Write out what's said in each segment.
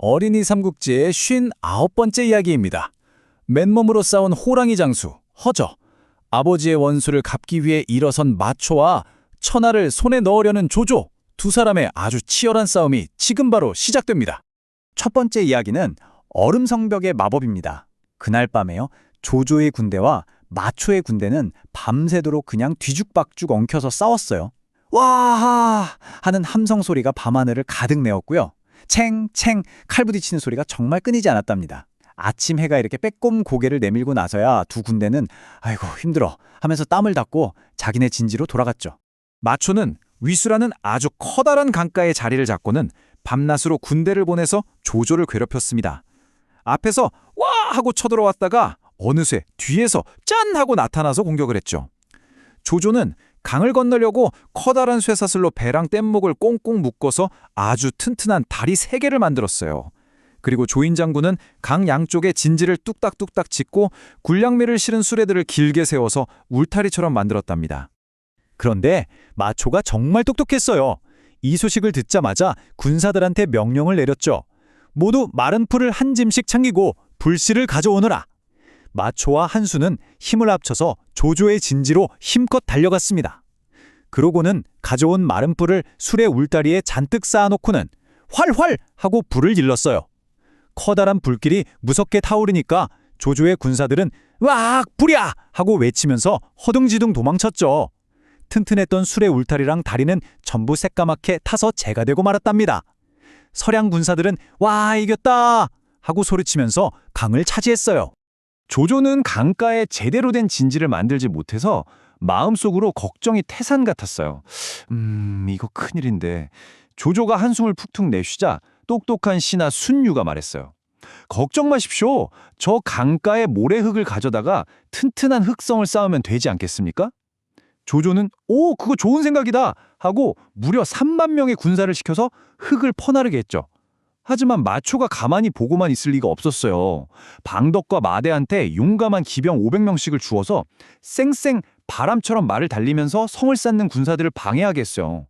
어린이 삼국지의 59번째 이야기입니다. 맨몸으로 싸운 호랑이 장수, 허저, 아버지의 원수를 갚기 위해 일어선 마초와 천하를 손에 넣으려는 조조, 두 사람의 아주 치열한 싸움이 지금 바로 시작됩니다. 첫 번째 이야기는 얼음성벽의 마법입니다. 그날 밤에요, 조조의 군대와 마초의 군대는 밤새도록 그냥 뒤죽박죽 엉켜서 싸웠어요. 와 하는 함성 소리가 밤하늘을 가득 메웠고요. 챙챙 칼 부딪히는 소리가 정말 끊이지 않았답니다. 아침 해가 이렇게 빼꼼 고개를 내밀고 나서야 두 군대는 아이고 힘들어 하면서 땀을 닦고 자기네 진지로 돌아갔죠. 마초는 위수라는 아주 커다란 강가에 자리를 잡고는 밤낮으로 군대를 보내서 조조를 괴롭혔습니다. 앞에서 와 하고 쳐들어왔다가 어느새 뒤에서 짠 하고 나타나서 공격을 했죠. 조조는 강을 건너려고 커다란 쇠사슬로 배랑 뗏목을 꽁꽁 묶어서 아주 튼튼한 다리 3개를 만들었어요. 그리고 조인 장군은 강 양쪽에 진지를 뚝딱뚝딱 짓고 굴량미를 실은 수레들을 길게 세워서 울타리처럼 만들었답니다. 그런데 마초가 정말 똑똑했어요. 이 소식을 듣자마자 군사들한테 명령을 내렸죠. 모두 마른 풀을 한 짐씩 챙기고 불씨를 가져오너라. 마초와 한수는 힘을 합쳐서 조조의 진지로 힘껏 달려갔습니다. 그러고는 가져온 마른 뿔을 수레 울다리에 잔뜩 쌓아놓고는 활활 하고 불을 일렀어요. 커다란 불길이 무섭게 타오르니까 조조의 군사들은 으악 불이야 하고 외치면서 허둥지둥 도망쳤죠. 튼튼했던 수레 울타리랑 다리는 전부 새까맣게 타서 재가 되고 말았답니다. 서량 군사들은 와 이겼다 하고 소리치면서 강을 차지했어요. 조조는 강가에 제대로 된 진지를 만들지 못해서 마음속으로 걱정이 태산 같았어요. 이거 큰일인데. 조조가 한숨을 푹푹 내쉬자 똑똑한 신하 순유가 말했어요. 걱정 마십시오. 저 강가에 모래흙을 가져다가 튼튼한 흙성을 쌓으면 되지 않겠습니까? 조조는 오, 그거 좋은 생각이다 하고 무려 3만 명의 군사를 시켜서 흙을 퍼나르게 했죠. 하지만 마초가 가만히 보고만 있을 리가 없었어요. 방덕과 마대한테 용감한 기병 500명씩을 주어서 쌩쌩 바람처럼 말을 달리면서 성을 쌓는 군사들을 방해하게 했어요.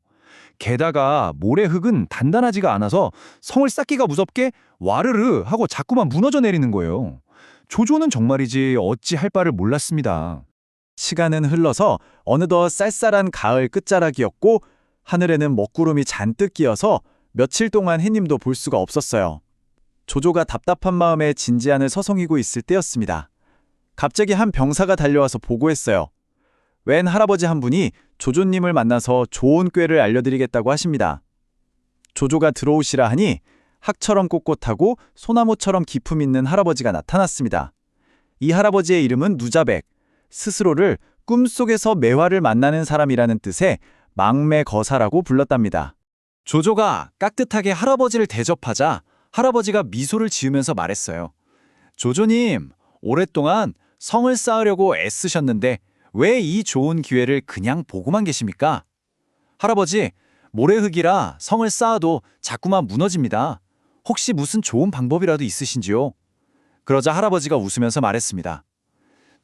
게다가 모래흙은 단단하지가 않아서 성을 쌓기가 무섭게 와르르 하고 자꾸만 무너져 내리는 거예요. 조조는 정말이지 어찌 할 바를 몰랐습니다. 시간은 흘러서 어느덧 쌀쌀한 가을 끝자락이었고 하늘에는 먹구름이 잔뜩 끼어서 며칠 동안 해님도 볼 수가 없었어요. 조조가 답답한 마음에 진지안을 서성이고 있을 때였습니다. 갑자기 한 병사가 달려와서 보고했어요. 웬 할아버지 한 분이 조조님을 만나서 좋은 꾀를 알려드리겠다고 하십니다. 조조가 들어오시라 하니 학처럼 꼿꼿하고 소나무처럼 기품 있는 할아버지가 나타났습니다. 이 할아버지의 이름은 누자백, 스스로를 꿈속에서 매화를 만나는 사람이라는 뜻의 망매거사라고 불렀답니다. 조조가 깍듯하게 할아버지를 대접하자 할아버지가 미소를 지으면서 말했어요. 조조님, 오랫동안 성을 쌓으려고 애쓰셨는데 왜 이 좋은 기회를 그냥 보고만 계십니까? 할아버지, 모래흙이라 성을 쌓아도 자꾸만 무너집니다. 혹시 무슨 좋은 방법이라도 있으신지요? 그러자 할아버지가 웃으면서 말했습니다.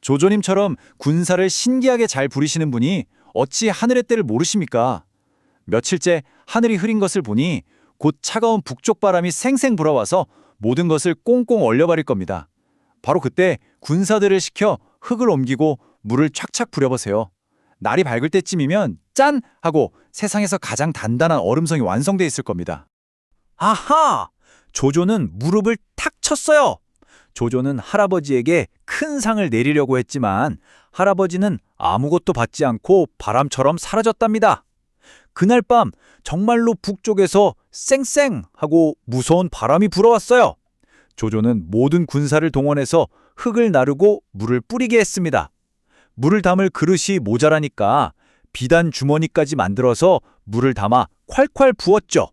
조조님처럼 군사를 신기하게 잘 부리시는 분이 어찌 하늘의 때를 모르십니까? 며칠째 하늘이 흐린 것을 보니 곧 차가운 북쪽 바람이 생생 불어와서 모든 것을 꽁꽁 얼려버릴 겁니다. 바로 그때 군사들을 시켜 흙을 옮기고 물을 착착 부려보세요. 날이 밝을 때쯤이면 짠! 하고 세상에서 가장 단단한 얼음성이 완성돼 있을 겁니다. 아하! 조조는 무릎을 탁 쳤어요. 조조는 할아버지에게 큰 상을 내리려고 했지만 할아버지는 아무것도 받지 않고 바람처럼 사라졌답니다. 그날 밤 정말로 북쪽에서 쌩쌩 하고 무서운 바람이 불어왔어요. 조조는 모든 군사를 동원해서 흙을 나르고 물을 뿌리게 했습니다. 물을 담을 그릇이 모자라니까 비단 주머니까지 만들어서 물을 담아 콸콸 부었죠.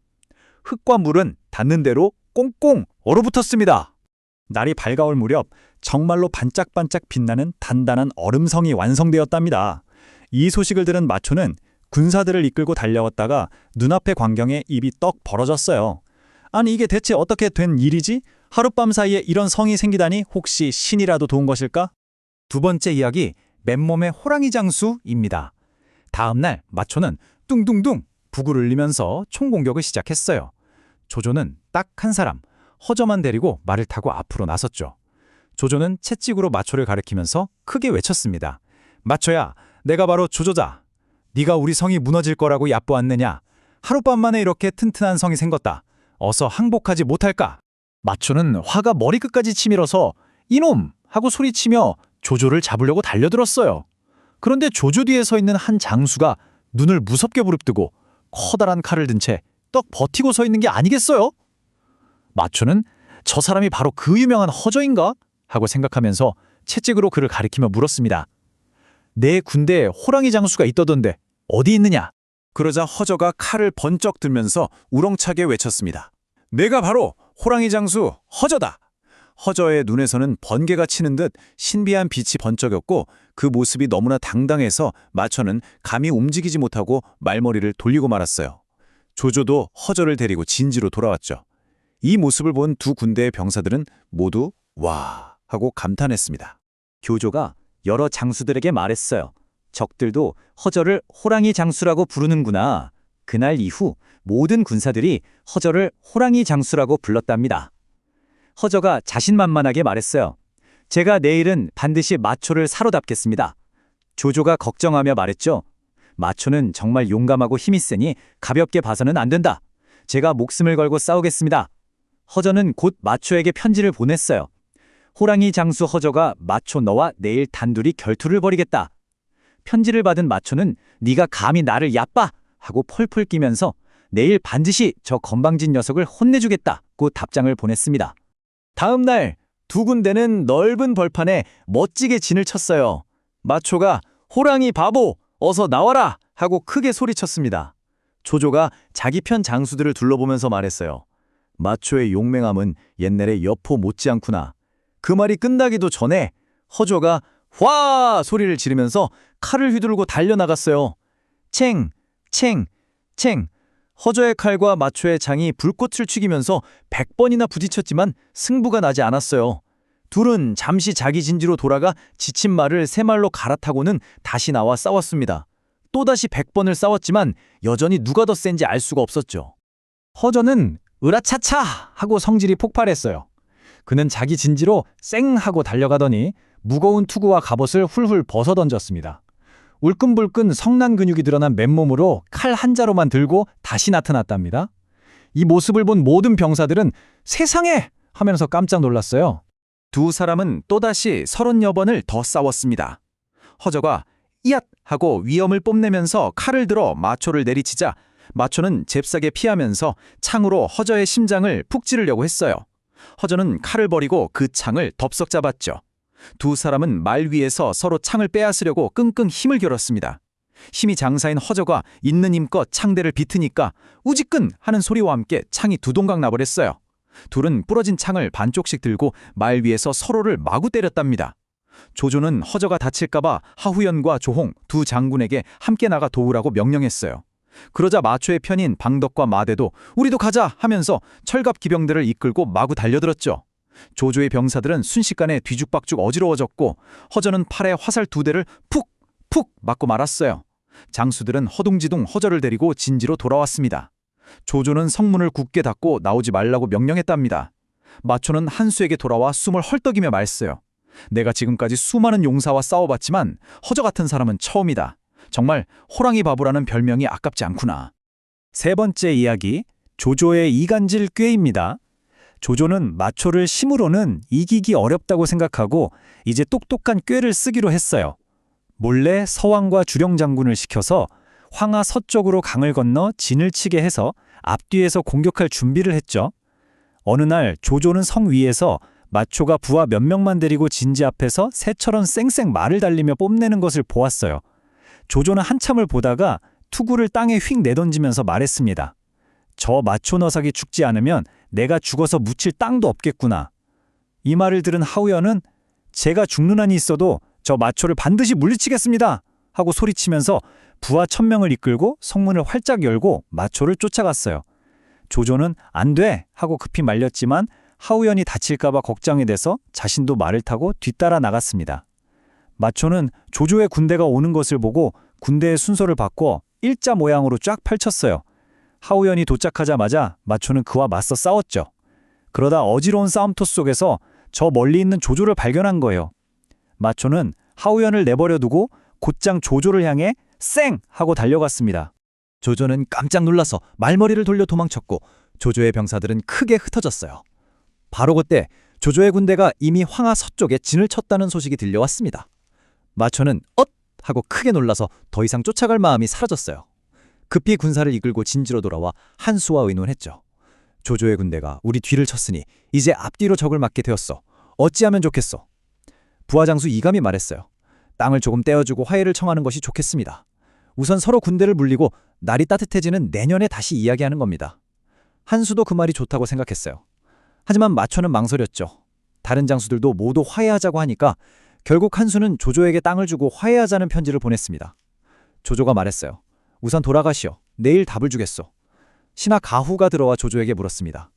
흙과 물은 닿는 대로 꽁꽁 얼어붙었습니다. 날이 밝아올 무렵 정말로 반짝반짝 빛나는 단단한 얼음성이 완성되었답니다. 이 소식을 들은 마초는 군사들을 이끌고 달려왔다가 눈앞의 광경에 입이 떡 벌어졌어요. 아니 이게 대체 어떻게 된 일이지? 하룻밤 사이에 이런 성이 생기다니 혹시 신이라도 도운 것일까? 두 번째 이야기, 맨몸의 호랑이 장수입니다. 다음 날 마초는 뚱뚱뚱 북을 울리면서 총공격을 시작했어요. 조조는 딱 한 사람, 허저만 데리고 말을 타고 앞으로 나섰죠. 조조는 채찍으로 마초를 가리키면서 크게 외쳤습니다. 마초야, 내가 바로 조조다. 네가 우리 성이 무너질 거라고 얕보았느냐? 하룻밤 만에 이렇게 튼튼한 성이 생겼다. 어서 항복하지 못할까? 마초는 화가 머리끝까지 치밀어서 이놈! 하고 소리치며 조조를 잡으려고 달려들었어요. 그런데 조조 뒤에 서 있는 한 장수가 눈을 무섭게 부릅뜨고 커다란 칼을 든 채 떡 버티고 서 있는 게 아니겠어요? 마초는 저 사람이 바로 그 유명한 허저인가? 하고 생각하면서 채찍으로 그를 가리키며 물었습니다. 내 군대에 호랑이 장수가 있다던데 어디 있느냐? 그러자 허저가 칼을 번쩍 들면서 우렁차게 외쳤습니다. 내가 바로 호랑이 장수 허저다. 허저의 눈에서는 번개가 치는 듯 신비한 빛이 번쩍였고 그 모습이 너무나 당당해서 마초는 감히 움직이지 못하고 말머리를 돌리고 말았어요. 조조도 허저를 데리고 진지로 돌아왔죠. 이 모습을 본 두 군대의 병사들은 모두 와 하고 감탄했습니다. 교조가 여러 장수들에게 말했어요. 적들도 허저를 호랑이 장수라고 부르는구나. 그날 이후 모든 군사들이 허저를 호랑이 장수라고 불렀답니다. 허저가 자신만만하게 말했어요. 제가 내일은 반드시 마초를 사로잡겠습니다. 조조가 걱정하며 말했죠. 마초는 정말 용감하고 힘이 세니 가볍게 봐서는 안 된다. 제가 목숨을 걸고 싸우겠습니다. 허저는 곧 마초에게 편지를 보냈어요. 호랑이 장수 허저가 마초 너와 내일 단둘이 결투를 벌이겠다. 편지를 받은 마초는 네가 감히 나를 얕봐 하고 펄펄 뛰면서 내일 반드시 저 건방진 녀석을 혼내주겠다고 답장을 보냈습니다. 다음 날 두 군대는 넓은 벌판에 멋지게 진을 쳤어요. 마초가 호랑이 바보 어서 나와라 하고 크게 소리쳤습니다. 조조가 자기 편 장수들을 둘러보면서 말했어요. 마초의 용맹함은 옛날의 여포 못지않구나. 그 말이 끝나기도 전에 허조가 화 소리를 지르면서 칼을 휘두르고 달려나갔어요. 챙, 챙, 챙. 허저의 칼과 마초의 장이 불꽃을 튀기면서 100번이나 부딪혔지만 승부가 나지 않았어요. 둘은 잠시 자기 진지로 돌아가 지친 말을 새 말로 갈아타고는 다시 나와 싸웠습니다. 또다시 100번을 싸웠지만 여전히 누가 더 센지 알 수가 없었죠. 허저는 으라차차 하고 성질이 폭발했어요. 그는 자기 진지로 쌩 하고 달려가더니 무거운 투구와 갑옷을 훌훌 벗어던졌습니다. 울끈불끈 성난 근육이 드러난 맨몸으로 칼 한 자로만 들고 다시 나타났답니다. 이 모습을 본 모든 병사들은 세상에! 하면서 깜짝 놀랐어요. 두 사람은 또다시 30여 번을 더 싸웠습니다. 허저가 이앗! 하고 위엄을 뽐내면서 칼을 들어 마초를 내리치자 마초는 잽싸게 피하면서 창으로 허저의 심장을 푹 찌르려고 했어요. 허저는 칼을 버리고 그 창을 덥석 잡았죠. 두 사람은 말 위에서 서로 창을 빼앗으려고 끙끙 힘을 겨뤘습니다. 힘이 장사인 허저가 있는 힘껏 창대를 비트니까 우지끈 하는 소리와 함께 창이 두 동강 나버렸어요. 둘은 부러진 창을 반쪽씩 들고 말 위에서 서로를 마구 때렸답니다. 조조는 허저가 다칠까봐 하후연과 조홍 두 장군에게 함께 나가 도우라고 명령했어요. 그러자 마초의 편인 방덕과 마대도 우리도 가자 하면서 철갑 기병들을 이끌고 마구 달려들었죠. 조조의 병사들은 순식간에 뒤죽박죽 어지러워졌고 허저는 팔에 화살 2대를 푹 맞고 말았어요. 장수들은 허둥지둥 허저를 데리고 진지로 돌아왔습니다. 조조는 성문을 굳게 닫고 나오지 말라고 명령했답니다. 마초는 한수에게 돌아와 숨을 헐떡이며 말했어요. 내가 지금까지 수많은 용사와 싸워봤지만 허저 같은 사람은 처음이다. 정말 호랑이 바보라는 별명이 아깝지 않구나. 세 번째 이야기, 조조의 이간질 꾀입니다. 조조는 마초를 힘으로는 이기기 어렵다고 생각하고 이제 똑똑한 꾀를 쓰기로 했어요. 몰래 서왕과 주령 장군을 시켜서 황하 서쪽으로 강을 건너 진을 치게 해서 앞뒤에서 공격할 준비를 했죠. 어느 날 조조는 성 위에서 마초가 부하 몇 명만 데리고 진지 앞에서 새처럼 쌩쌩 말을 달리며 뽐내는 것을 보았어요. 조조는 한참을 보다가 투구를 땅에 휙 내던지면서 말했습니다. 저 마초 녀석이 죽지 않으면 내가 죽어서 묻힐 땅도 없겠구나. 이 말을 들은 하우연은 제가 죽는 한이 있어도 저 마초를 반드시 물리치겠습니다 하고 소리치면서 부하 1000명을 이끌고 성문을 활짝 열고 마초를 쫓아갔어요. 조조는 안 돼 하고 급히 말렸지만 하우연이 다칠까봐 걱정이 돼서 자신도 말을 타고 뒤따라 나갔습니다. 마초는 조조의 군대가 오는 것을 보고 군대의 순서를 바꿔 일자 모양으로 쫙 펼쳤어요. 하우연이 도착하자마자 마초는 그와 맞서 싸웠죠. 그러다 어지러운 싸움터 속에서 저 멀리 있는 조조를 발견한 거예요. 마초는 하우연을 내버려 두고 곧장 조조를 향해 쌩! 하고 달려갔습니다. 조조는 깜짝 놀라서 말머리를 돌려 도망쳤고 조조의 병사들은 크게 흩어졌어요. 바로 그때 조조의 군대가 이미 황하 서쪽에 진을 쳤다는 소식이 들려왔습니다. 마초는 엇! 하고 크게 놀라서 더 이상 쫓아갈 마음이 사라졌어요. 급히 군사를 이끌고 진지로 돌아와 한수와 의논했죠. 조조의 군대가 우리 뒤를 쳤으니 이제 앞뒤로 적을 맞게 되었어. 어찌하면 좋겠어? 부하장수 이감이 말했어요. 땅을 조금 떼어주고 화해를 청하는 것이 좋겠습니다. 우선 서로 군대를 물리고 날이 따뜻해지는 내년에 다시 이야기하는 겁니다. 한수도 그 말이 좋다고 생각했어요. 하지만 마초는 망설였죠. 다른 장수들도 모두 화해하자고 하니까 결국 한수는 조조에게 땅을 주고 화해하자는 편지를 보냈습니다. 조조가 말했어요. 우선 돌아가시오. 내일 답을 주겠소. 신하 가후가 들어와 조조에게 물었습니다.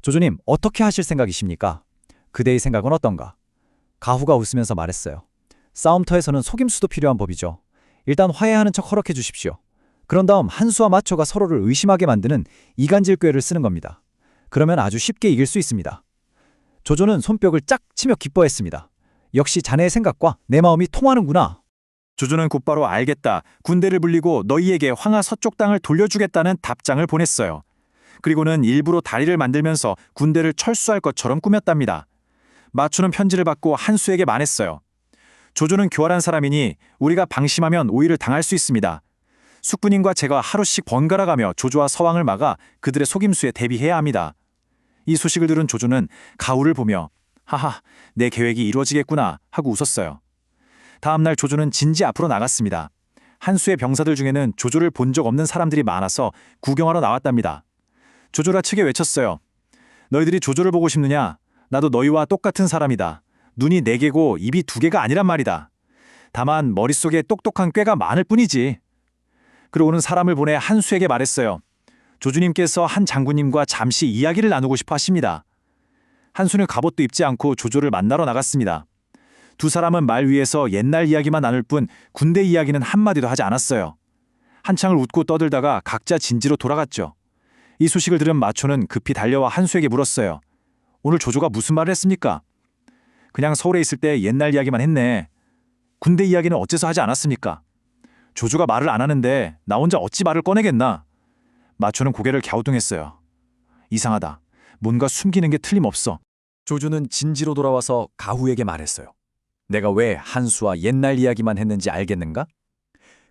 조조님, 어떻게 하실 생각이십니까? 그대의 생각은 어떤가? 가후가 웃으면서 말했어요. 싸움터에서는 속임수도 필요한 법이죠. 일단 화해하는 척 허락해 주십시오. 그런 다음 한수와 마초가 서로를 의심하게 만드는 이간질 꾀를 쓰는 겁니다. 그러면 아주 쉽게 이길 수 있습니다. 조조는 손뼉을 짝 치며 기뻐했습니다. 역시 자네의 생각과 내 마음이 통하는구나. 조조는 곧바로 알겠다. 군대를 불리고 너희에게 황하 서쪽 땅을 돌려주겠다는 답장을 보냈어요. 그리고는 일부러 다리를 만들면서 군대를 철수할 것처럼 꾸몄답니다. 마초는 편지를 받고 한수에게 말했어요. 조조는 교활한 사람이니 우리가 방심하면 오히려 당할 수 있습니다. 숙부님과 제가 하루씩 번갈아가며 조조와 서왕을 막아 그들의 속임수에 대비해야 합니다. 이 소식을 들은 조조는 가후를 보며 하하, 내 계획이 이루어지겠구나 하고 웃었어요. 다음 날 조조는 진지 앞으로 나갔습니다. 한수의 병사들 중에는 조조를 본 적 없는 사람들이 많아서 구경하러 나왔답니다. 조조라 측에 외쳤어요. 너희들이 조조를 보고 싶느냐? 나도 너희와 똑같은 사람이다. 눈이 4개고 입이 2개가 아니란 말이다. 다만 머릿속에 똑똑한 꾀가 많을 뿐이지. 그러고는 사람을 보내 한수에게 말했어요. 조주님께서 한 장군님과 잠시 이야기를 나누고 싶어 하십니다. 한수는 갑옷도 입지 않고 조조를 만나러 나갔습니다. 두 사람은 말 위에서 옛날 이야기만 나눌 뿐 군대 이야기는 한마디도 하지 않았어요. 한창을 웃고 떠들다가 각자 진지로 돌아갔죠. 이 소식을 들은 마초는 급히 달려와 한수에게 물었어요. 오늘 조조가 무슨 말을 했습니까? 그냥 서울에 있을 때 옛날 이야기만 했네. 군대 이야기는 어째서 하지 않았습니까? 조조가 말을 안 하는데 나 혼자 어찌 말을 꺼내겠나? 마초는 고개를 갸우뚱했어요. 이상하다. 뭔가 숨기는 게 틀림없어. 조조는 진지로 돌아와서 가후에게 말했어요. 내가 왜 한수와 옛날 이야기만 했는지 알겠는가?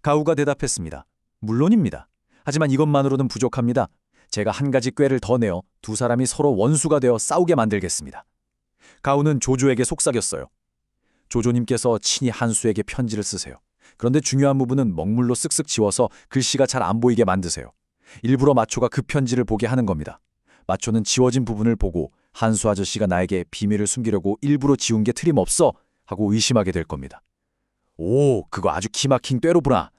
가후가 대답했습니다. 물론입니다. 하지만 이것만으로는 부족합니다. 제가 한 가지 꾀를 더 내어 두 사람이 서로 원수가 되어 싸우게 만들겠습니다. 가후는 조조에게 속삭였어요. 조조님께서 친히 한수에게 편지를 쓰세요. 그런데 중요한 부분은 먹물로 쓱쓱 지워서 글씨가 잘 안 보이게 만드세요. 일부러 마초가 그 편지를 보게 하는 겁니다. 마초는 지워진 부분을 보고 한수 아저씨가 나에게 비밀을 숨기려고 일부러 지운 게 틀림없어 하고 의심하게 될 겁니다. 오, 그거 아주 기막힌 꾀로구나.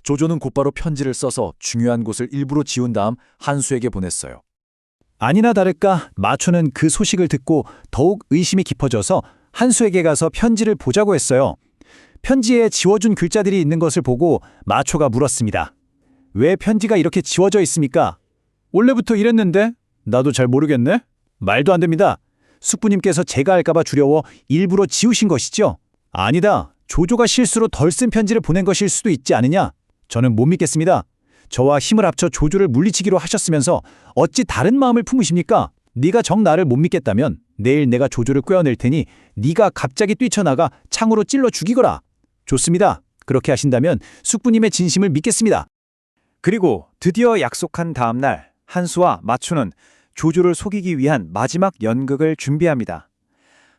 조조는 곧바로 편지를 써서 중요한 곳을 일부러 지운 다음 한수에게 보냈어요. 아니나 다를까 마초는 그 소식을 듣고 더욱 의심이 깊어져서 한수에게 가서 편지를 보자고 했어요. 편지에 지워준 글자들이 있는 것을 보고 마초가 물었습니다. 왜 편지가 이렇게 지워져 있습니까? 원래부터 이랬는데? 나도 잘 모르겠네. 말도 안 됩니다. 숙부님께서 제가 할까봐 두려워 일부러 지우신 것이죠? 아니다. 조조가 실수로 덜 쓴 편지를 보낸 것일 수도 있지 않느냐? 저는 못 믿겠습니다. 저와 힘을 합쳐 조조를 물리치기로 하셨으면서 어찌 다른 마음을 품으십니까? 네가 정 나를 못 믿겠다면 내일 내가 조조를 꿰어낼 테니 네가 갑자기 뛰쳐나가 창으로 찔러 죽이거라. 좋습니다. 그렇게 하신다면 숙부님의 진심을 믿겠습니다. 그리고 드디어 약속한 다음 날 한수와 마초는 조조를 속이기 위한 마지막 연극을 준비합니다.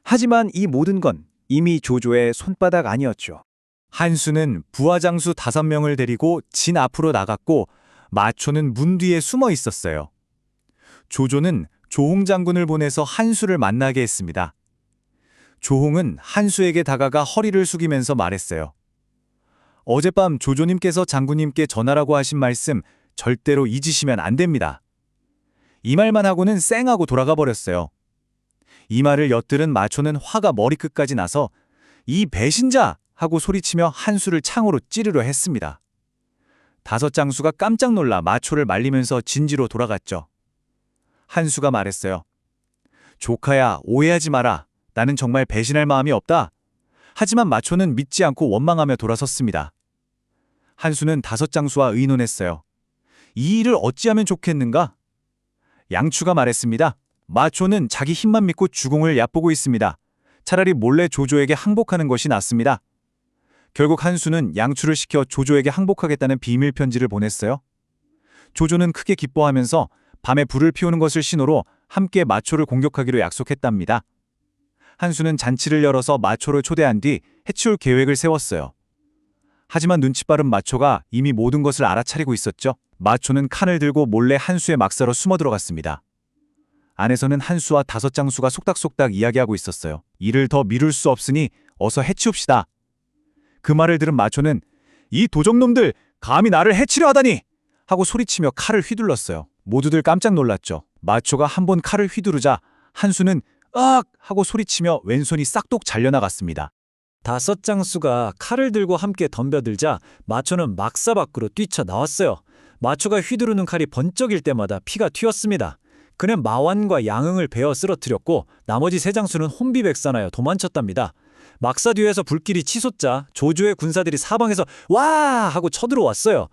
하지만 이 모든 건 이미 조조의 손바닥 아니었죠. 한수는 부하장수 5명을 데리고 진 앞으로 나갔고 마초는 문 뒤에 숨어 있었어요. 조조는 조홍 장군을 보내서 한수를 만나게 했습니다. 조홍은 한수에게 다가가 허리를 숙이면서 말했어요. 어젯밤 조조님께서 장군님께 전하라고 하신 말씀 절대로 잊으시면 안 됩니다. 이 말만 하고는 쌩하고 돌아가 버렸어요. 이 말을 엿들은 마초는 화가 머리끝까지 나서 이 배신자! 하고 소리치며 한수를 창으로 찌르려 했습니다. 5장수가 깜짝 놀라 마초를 말리면서 진지로 돌아갔죠. 한수가 말했어요. 조카야, 오해하지 마라. 나는 정말 배신할 마음이 없다. 하지만 마초는 믿지 않고 원망하며 돌아섰습니다. 한수는 다섯 장수와 의논했어요. 이 일을 어찌하면 좋겠는가? 양추가 말했습니다. 마초는 자기 힘만 믿고 주공을 얕보고 있습니다. 차라리 몰래 조조에게 항복하는 것이 낫습니다. 결국 한수는 양추를 시켜 조조에게 항복하겠다는 비밀 편지를 보냈어요. 조조는 크게 기뻐하면서 밤에 불을 피우는 것을 신호로 함께 마초를 공격하기로 약속했답니다. 한수는 잔치를 열어서 마초를 초대한 뒤 해치울 계획을 세웠어요. 하지만 눈치 빠른 마초가 이미 모든 것을 알아차리고 있었죠. 마초는 칼을 들고 몰래 한수의 막사로 숨어 들어갔습니다. 안에서는 한수와 다섯 장수가 속닥속닥 이야기하고 있었어요. 이를 더 미룰 수 없으니 어서 해치웁시다. 그 말을 들은 마초는 이 도적놈들 감히 나를 해치려 하다니! 하고 소리치며 칼을 휘둘렀어요. 모두들 깜짝 놀랐죠. 마초가 한 번 칼을 휘두르자 한수는 으악! 하고 소리치며 왼손이 싹둑 잘려나갔습니다. 다섯 장수가 칼을 들고 함께 덤벼들자 마초는 막사 밖으로 뛰쳐나왔어요. 마초가 휘두르는 칼이 번쩍일 때마다 피가 튀었습니다. 그는 마완과 양흥을 베어 쓰러뜨렸고 나머지 세 장수는 혼비백산하여 도망쳤답니다. 막사 뒤에서 불길이 치솟자 조조의 군사들이 사방에서 와! 하고 쳐들어왔어요.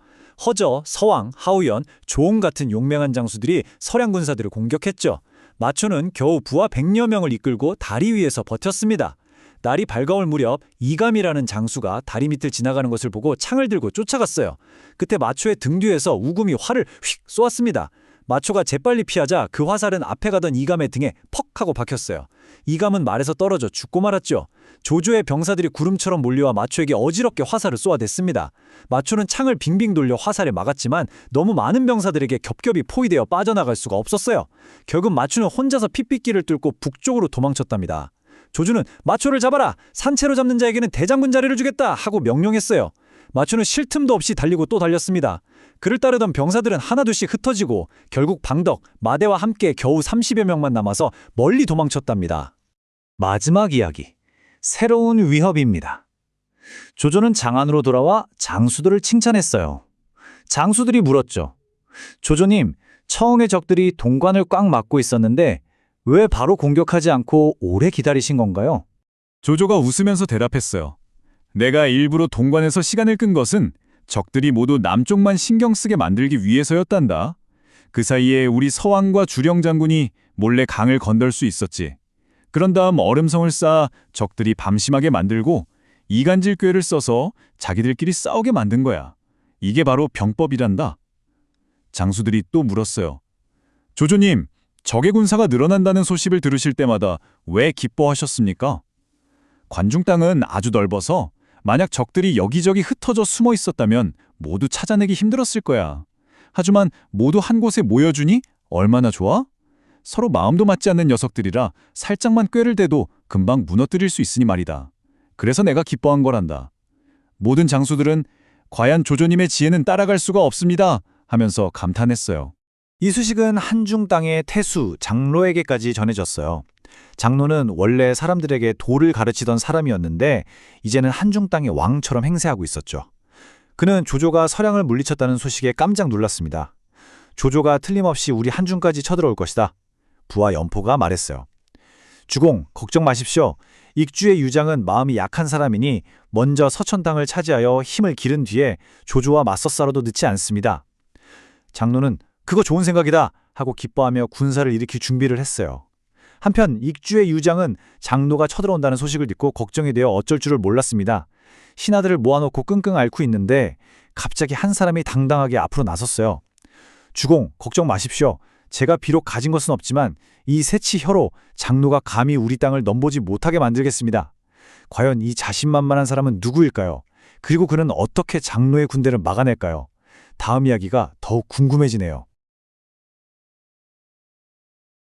허저, 서왕, 하우연, 조옹 같은 용맹한 장수들이 서량 군사들을 공격했죠. 마초는 겨우 부하 100여 명을 이끌고 다리 위에서 버텼습니다. 날이 밝아올 무렵 이감이라는 장수가 다리 밑을 지나가는 것을 보고 창을 들고 쫓아갔어요. 그때 마초의 등 뒤에서 우금이 활을 휙 쏘았습니다. 마초가 재빨리 피하자 그 화살은 앞에 가던 이감의 등에 퍽 하고 박혔어요. 이감은 말에서 떨어져 죽고 말았죠. 조조의 병사들이 구름처럼 몰려와 마초에게 어지럽게 화살을 쏘아댔습니다. 마초는 창을 빙빙 돌려 화살에 막았지만 너무 많은 병사들에게 겹겹이 포위되어 빠져나갈 수가 없었어요. 결국 마초는 혼자서 핏빛길을 뚫고 북쪽으로 도망쳤답니다. 조조는 마초를 잡아라! 산채로 잡는 자에게는 대장군 자리를 주겠다! 하고 명령했어요. 마초는 쉴 틈도 없이 달리고 또 달렸습니다. 그를 따르던 병사들은 하나둘씩 흩어지고 결국 방덕, 마대와 함께 겨우 30여 명만 남아서 멀리 도망쳤답니다. 마지막 이야기, 새로운 위협입니다. 조조는 장안으로 돌아와 장수들을 칭찬했어요. 장수들이 물었죠. 조조님, 처음에 적들이 동관을 꽉 막고 있었는데 왜 바로 공격하지 않고 오래 기다리신 건가요? 조조가 웃으면서 대답했어요. 내가 일부러 동관에서 시간을 끈 것은 적들이 모두 남쪽만 신경 쓰게 만들기 위해서였단다. 그 사이에 우리 서왕과 주령 장군이 몰래 강을 건널 수 있었지. 그런 다음 얼음성을 쌓아 적들이 밤심하게 만들고 이간질 꾀를 써서 자기들끼리 싸우게 만든 거야. 이게 바로 병법이란다. 장수들이 또 물었어요. 조조님, 적의 군사가 늘어난다는 소식을 들으실 때마다 왜 기뻐하셨습니까? 관중 땅은 아주 넓어서 만약 적들이 여기저기 흩어져 숨어 있었다면 모두 찾아내기 힘들었을 거야. 하지만 모두 한 곳에 모여주니 얼마나 좋아? 서로 마음도 맞지 않는 녀석들이라 살짝만 꾀를 대도 금방 무너뜨릴 수 있으니 말이다. 그래서 내가 기뻐한 거란다. 모든 장수들은 과연 조조님의 지혜는 따라갈 수가 없습니다 하면서 감탄했어요. 이 소식은 한중 땅의 태수, 장로에게까지 전해졌어요. 장로는 원래 사람들에게 도를 가르치던 사람이었는데 이제는 한중 땅의 왕처럼 행세하고 있었죠. 그는 조조가 서량을 물리쳤다는 소식에 깜짝 놀랐습니다. 조조가 틀림없이 우리 한중까지 쳐들어올 것이다. 부하 연포가 말했어요. 주공, 걱정 마십시오. 익주의 유장은 마음이 약한 사람이니 먼저 서천 땅을 차지하여 힘을 기른 뒤에 조조와 맞서 싸워도 늦지 않습니다. 장로는 그거 좋은 생각이다 하고 기뻐하며 군사를 일으킬 준비를 했어요. 한편 익주의 유장은 장로가 쳐들어온다는 소식을 듣고 걱정이 되어 어쩔 줄을 몰랐습니다. 신하들을 모아놓고 끙끙 앓고 있는데 갑자기 한 사람이 당당하게 앞으로 나섰어요. 주공, 걱정 마십시오. 제가 비록 가진 것은 없지만 이 새치 혀로 장로가 감히 우리 땅을 넘보지 못하게 만들겠습니다. 과연 이 자신만만한 사람은 누구일까요? 그리고 그는 어떻게 장로의 군대를 막아낼까요? 다음 이야기가 더욱 궁금해지네요.